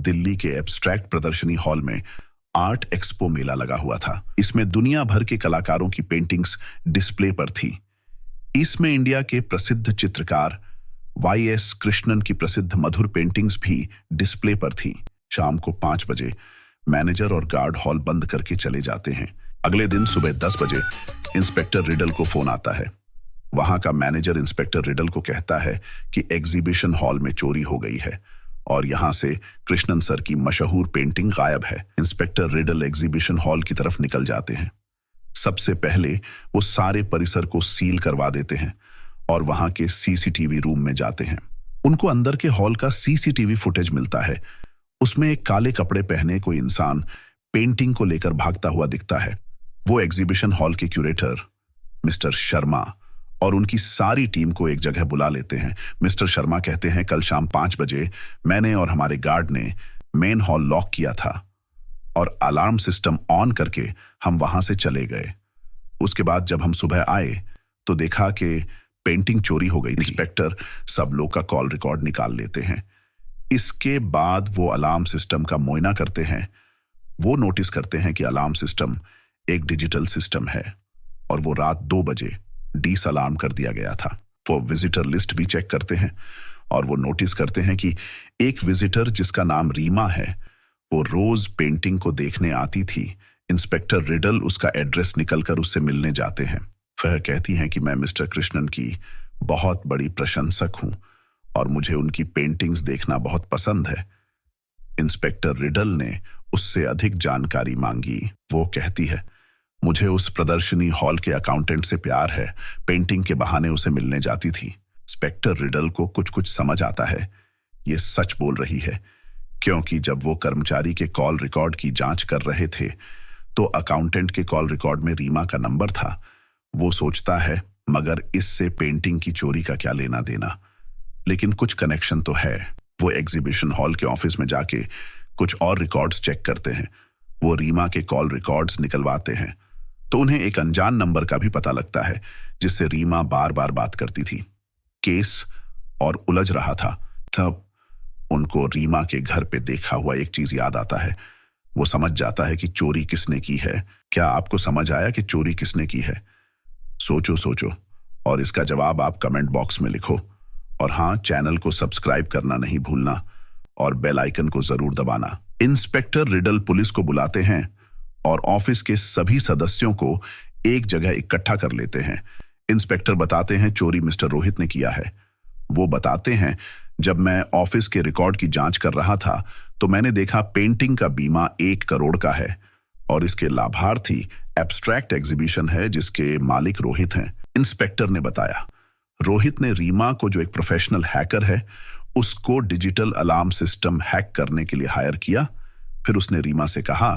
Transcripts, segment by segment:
दिल्ली के एब्स्ट्रैक्ट प्रदर्शनी हॉल में आर्ट एक्सपो मेला लगा हुआ था। इसमें दुनिया भर के कलाकारों की पेंटिंग्स डिस्प्ले पर थी। इसमें इंडिया के प्रसिद्ध चित्रकार YS कृष्णन की प्रसिद्ध मधुर पेंटिंग्स भी डिस्प्ले पर थी। शाम को 5 बजे मैनेजर और गार्ड हॉल बंद करके चले जाते हैं। अगले दिन सुबह 10 बजे इंस्पेक्टर रिडल को फोन आता है। वहां का मैनेजर इंस्पेक्टर रिडल को कहता है कि एग्जीबिशन हॉल में चोरी हो गई है और यहां से कृष्णन सर की मशहूर पेंटिंग गायब है। इंस्पेक्टर रिडल एग्जीबिशन हॉल की तरफ निकल जाते हैं। सबसे पहले वो सारे परिसर को सील करवा देते हैं और वहां के CCTV रूम में जाते हैं। उनको अंदर के हॉल का CCTV फुटेज मिलता है। उसमें एक काले कपड़े पहने कोई इंसान पेंटिंग को लेकर भागता हुआ दिखता है। वो एग्जीबिशन हॉल के क्यूरेटर मिस्टर शर्मा और उनकी सारी टीम को एक जगह बुला लेते हैं। मिस्टर शर्मा कहते हैं, कल शाम 5 बजे मैंने और हमारे गार्ड ने मेन हॉल लॉक किया था और अलार्म सिस्टम ऑन करके हम वहां से चले गए। उसके बाद जब हम सुबह आए तो देखा कि पेंटिंग चोरी हो गई थी। इंस्पेक्टर सब लोग का कॉल रिकॉर्ड निकाल लेते हैं। इसके बाद वो अलार्म सिस्टम का मुआयना करते हैं। वो नोटिस करते हैं कि अलार्म सिस्टम एक डिजिटल सिस्टम है और वो रात 2 बजे डिसअलार्म कर दिया गया था। वो विजिटर लिस्ट भी चेक करते हैं और वो नोटिस करते हैं कि एक विजिटर जिसका नाम रीमा है वो रोज पेंटिंग को देखने आती थी। इंस्पेक्टर रिडल उसका एड्रेस निकलकर उससे मिलने जाते हैं। वह कहती हैं कि मैं मिस्टर कृष्णन की बहुत बड़ी प्रशंसक हूं और मुझे उनकी पेंटिंग्स देखना बहुत पसंद है। इंस्पेक्टर रिडल ने उससे अधिक जानकारी मांगी। वो कहती है, मुझे उस प्रदर्शनी हॉल के अकाउंटेंट से प्यार है। पेंटिंग के बहाने उसे मिलने जाती थी। इंस्पेक्टर रिडल को कुछ समझ आता है। ये सच बोल रही है, क्योंकि जब वो कर्मचारी के कॉल रिकॉर्ड की जांच कर रहे थे तो अकाउंटेंट के कॉल रिकॉर्ड में रीमा का नंबर था। वो सोचता है, मगर इससे पेंटिंग की चोरी का क्या लेना देना, लेकिन कुछ कनेक्शन तो है। वो एग्जीबिशन हॉल के ऑफिस में जाके कुछ और रिकॉर्ड्स चेक करते हैं। वो रीमा के कॉल रिकॉर्ड्स निकलवाते हैं तो उन्हें एक अनजान नंबर का भी पता लगता है जिससे रीमा बार बार बात करती थी। केस और उलझ रहा था। तब उनको रीमा के घर पे देखा हुआ एक चीज याद आता है। वो समझ जाता है कि चोरी किसने की है। क्या आपको समझ आया कि चोरी किसने की है? सोचो और इसका जवाब आप कमेंट बॉक्स में लिखो। और हाँ, चैनल को सब्सक्राइब करना नहीं भूलना और बेल आइकन को जरूर दबाना। इंस्पेक्टर रिडल पुलिस को बुलाते हैं और ऑफिस के सभी सदस्यों को एक जगह इकट्ठा कर लेते हैं। इंस्पेक्टर बताते हैं चोरी मिस्टर रोहित ने किया है। वो बताते हैं, जब मैं ऑफिस के रिकॉर्ड की जांच कर रहा था तो मैंने देखा पेंटिंग का बीमा 1 करोड़ का है और इसके लाभार्थी एब्स्ट्रैक्ट एग्जीबिशन है जिसके मालिक रोहित हैं। इंस्पेक्टर ने बताया, रोहित ने रीमा को, जो एक प्रोफेशनल हैकर है, उसको डिजिटल अलार्म सिस्टम हैक करने के लिए हायर किया। फिर उसने रीमा से कहा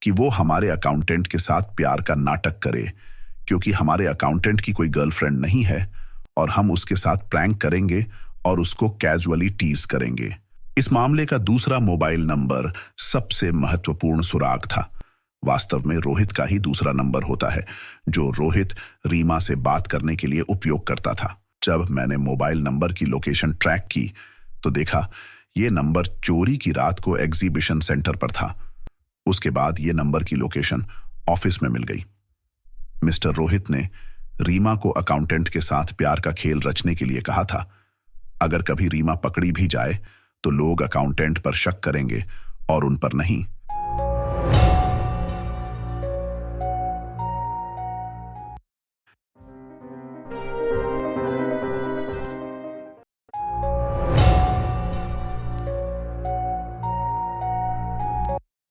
कि वो हमारे अकाउंटेंट के साथ प्यार का नाटक करे, क्योंकि हमारे अकाउंटेंट की कोई गर्लफ्रेंड नहीं है और हम उसके साथ प्रैंक करेंगे और उसको कैजुअली टीज करेंगे। इस मामले का दूसरा मोबाइल नंबर सबसे महत्वपूर्ण सुराग था। वास्तव में रोहित का ही दूसरा नंबर होता है जो रोहित रीमा से बात करने के लिए उपयोग करता था। जब मैंने मोबाइल नंबर की लोकेशन ट्रैक की तो देखा ये नंबर चोरी की रात को एग्जीबिशन सेंटर पर था। उसके बाद ये नंबर की लोकेशन ऑफिस में मिल गई। मिस्टर रोहित ने रीमा को अकाउंटेंट के साथ प्यार का खेल रचने के लिए कहा था। अगर कभी रीमा पकड़ी भी जाए तो लोग अकाउंटेंट पर शक करेंगे और उन पर नहीं।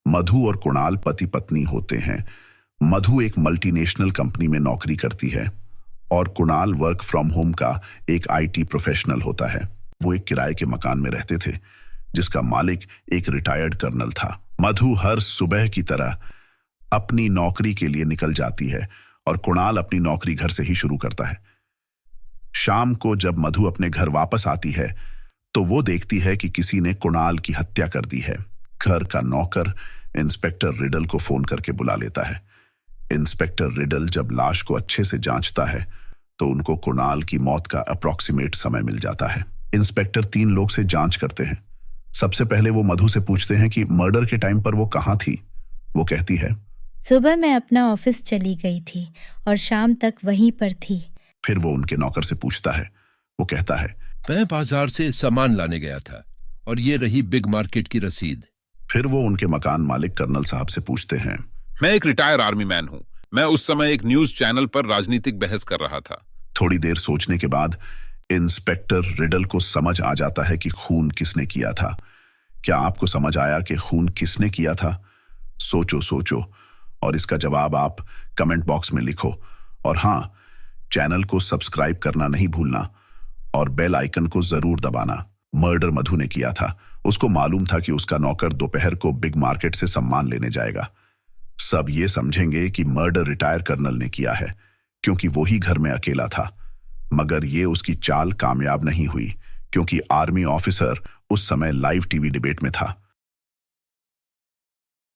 मधु और कुणाल पति पत्नी होते हैं। मधु एक मल्टीनेशनल कंपनी में नौकरी करती है और कुणाल वर्क फ्रॉम होम का एक IT प्रोफेशनल होता है। वो एक किराए के मकान में रहते थे जिसका मालिक एक रिटायर्ड कर्नल था। मधु हर सुबह की तरह अपनी नौकरी के लिए निकल जाती है और कुणाल अपनी नौकरी घर से ही शुरू करता है। शाम को जब मधु अपने घर वापस आती है तो वो देखती है कि किसी ने कुणाल की हत्या कर दी है। घर का नौकर इंस्पेक्टर रिडल को फोन करके बुला लेता है। इंस्पेक्टर रिडल जब लाश को अच्छे से जांचता है तो उनको कुणाल की मौत का अप्रॉक्सीमेट समय मिल जाता है। इंस्पेक्टर 3 लोग से जांच करते हैं सबसे पहले वो मधु से पूछते हैं कि मर्डर के टाइम पर वो कहाँ थी। वो कहती है, सुबह मैं अपना ऑफिस चली गई थी और शाम तक वहीं पर थी। फिर वो उनके नौकर से पूछता है। वो कहता है, मैं बाजार से सामान लाने गया था और ये रही बिग मार्केट की रसीद। फिर वो उनके मकान मालिक कर्नल साहब से पूछते हैं, मैं एक रिटायर आर्मी मैन हूं। मैं उस समय एक न्यूज चैनल पर राजनीतिक बहस कर रहा था। थोड़ी देर सोचने के बाद इंस्पेक्टर रिडल को समझ आ जाता है कि खून किसने किया था। क्या आपको समझ आया कि खून किसने किया था? सोचो सोचो और इसका जवाब आप कमेंट बॉक्स में लिखो। और हाँ, चैनल को सब्सक्राइब करना नहीं भूलना और बेल आइकन को जरूर दबाना। मर्डर मधु ने किया था। उसको मालूम था कि उसका नौकर दोपहर को बिग मार्केट से सामान लेने जाएगा। सब ये समझेंगे कि मर्डर रिटायर कर्नल ने किया है क्योंकि वो ही घर में अकेला था। मगर ये उसकी चाल कामयाब नहीं हुई क्योंकि आर्मी ऑफिसर उस समय लाइव टीवी डिबेट में था।